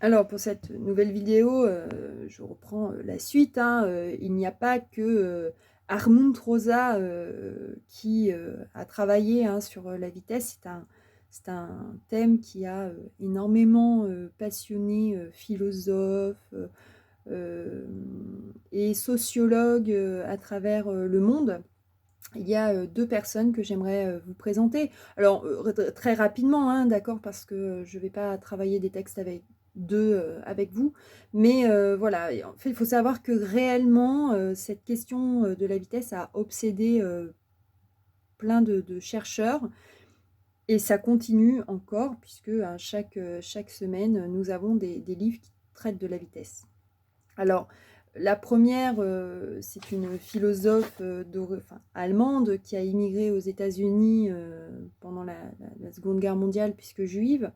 Alors pour cette nouvelle vidéo, je reprends la suite, hein, il n'y a pas que Armand Rosa qui a travaillé, hein, sur la vitesse. C'est un thème qui a énormément passionné philosophes et sociologues à travers le monde. Il y a deux personnes que j'aimerais vous présenter. Alors, très rapidement, hein, d'accord, parce que je ne vais pas travailler des textes avec vous. Mais voilà, en fait, il faut savoir que réellement, cette question de la vitesse a obsédé plein de chercheurs. Et ça continue encore, puisque à chaque semaine, nous avons des livres qui traitent de la vitesse. Alors, la première, c'est une philosophe allemande qui a immigré aux États-Unis pendant la Seconde Guerre mondiale, puisque juive.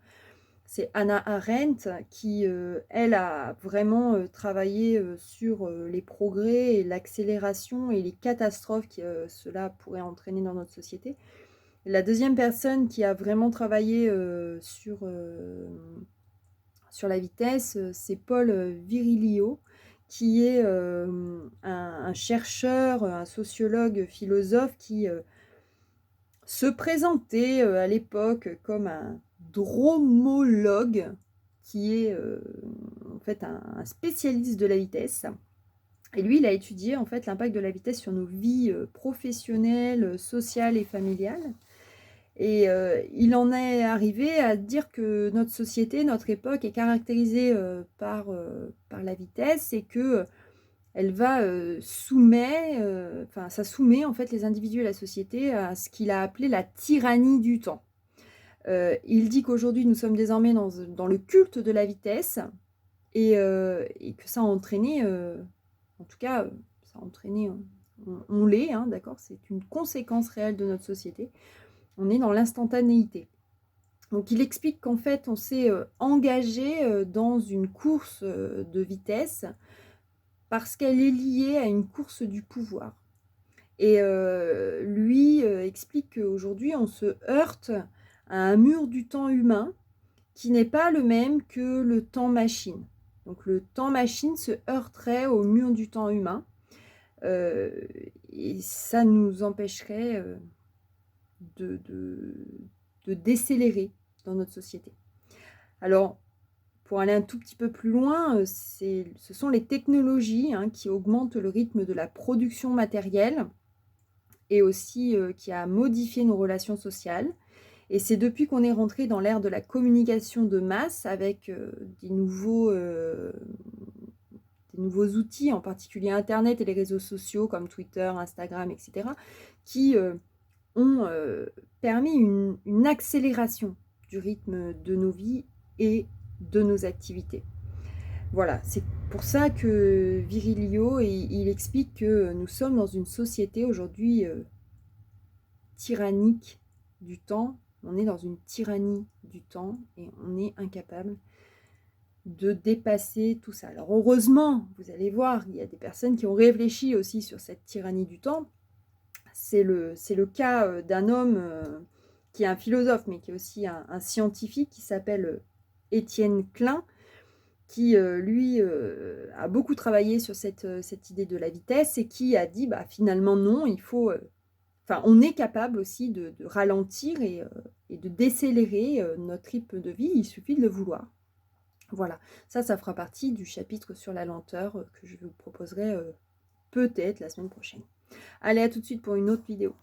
C'est Hannah Arendt qui, elle, a vraiment travaillé sur les progrès et l'accélération et les catastrophes que cela pourrait entraîner dans notre société. La deuxième personne qui a vraiment travaillé sur la vitesse, c'est Paul Virilio, qui est un chercheur, un sociologue, philosophe qui se présentait à l'époque comme un dromologue, qui est en fait un spécialiste de la vitesse. Et lui, il a étudié en fait l'impact de la vitesse sur nos vies professionnelles, sociales et familiales. Et il en est arrivé à dire que notre société, notre époque est caractérisée par la vitesse, et que elle va ça soumet en fait les individus et la société à ce qu'il a appelé la tyrannie du temps. Il dit qu'aujourd'hui nous sommes désormais dans le culte de la vitesse, et que ça a entraîné, en tout cas, ça a entraîné, on l'est, hein, d'accord, c'est une conséquence réelle de notre société. On est dans l'instantanéité. Donc il explique qu'en fait, on s'est engagé dans une course de vitesse parce qu'elle est liée à une course du pouvoir. Et lui explique qu'aujourd'hui, on se heurte à un mur du temps humain qui n'est pas le même que le temps machine. Donc le temps machine se heurterait au mur du temps humain, euh, et ça nous empêcherait de, de, de décélérer dans notre société. Alors, pour aller un tout petit peu plus loin, ce sont les technologies, hein, qui augmentent le rythme de la production matérielle, et aussi qui a modifié nos relations sociales. Et c'est depuis qu'on est rentré dans l'ère de la communication de masse avec des nouveaux outils, en particulier Internet et les réseaux sociaux comme Twitter, Instagram, etc., qui ont permis une accélération du rythme de nos vies et de nos activités. Voilà, c'est pour ça que Virilio, il explique que nous sommes dans une société aujourd'hui tyrannique du temps. On est dans une tyrannie du temps et on est incapable de dépasser tout ça. Alors heureusement, vous allez voir, il y a des personnes qui ont réfléchi aussi sur cette tyrannie du temps. C'est le cas d'un homme qui est un philosophe, mais qui est aussi un scientifique, qui s'appelle Étienne Klein, qui, lui, a beaucoup travaillé sur cette idée de la vitesse, et qui a dit, bah, finalement, non, on est capable aussi de ralentir et de décélérer notre rythme de vie, il suffit de le vouloir. Voilà, ça fera partie du chapitre sur la lenteur que je vous proposerai peut-être la semaine prochaine. Allez, à tout de suite pour une autre vidéo.